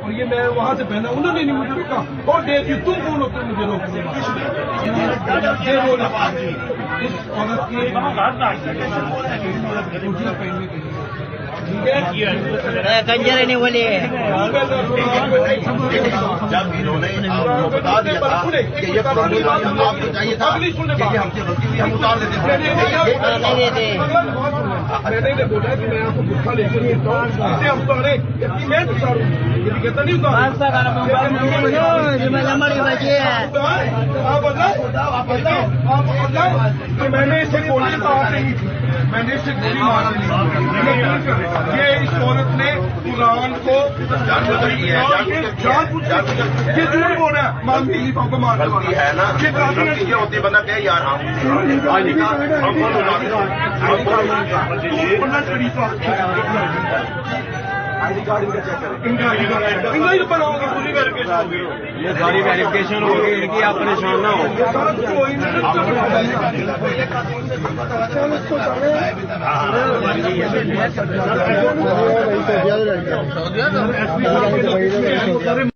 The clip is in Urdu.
اور یہ میں وہاں سے پہنا، انہوں نے نہیں مجھے روکا، اور ڈیٹ یو تم کون ہوتے مجھے روکنے؟ یہ بولا اس عورت کی روٹیاں پہننے کے لیے کنجر نہیں بولے جب انہوں نے آپ کو بتا دیا تھا کہ یہ پرانی بات ہم آپ کو چاہیے تھا کہ یہ ہم سے غلطی ہوئی ہم اتار دیتے میں نے بولا کہ میں آپ کو گٹھا لے کے دیتا ہوں، اسے ہم اتارے، اتنی میں اتاروں، یہ کہتا نہیں اتاروں تو میں نے اسے گولی مار نہیں تھی، میں نے اسے گولی مارا نہیں، یہ اس عورت نے قرآن کو جان بوجھ یہ جھوٹ بول رہا ہے، مان دلی پاؤں کو مارنا ہے نا، یہ ہوتی بندہ کہ یار ہم آئی ڈی کارڈ ان کا چیک کریں، بناؤ گے پوری ویریفکیشن ہوگی، یہ ساری ویریفکیشن ہوگی ان کی، آپ پریشان نہ ہو. سارا کچھ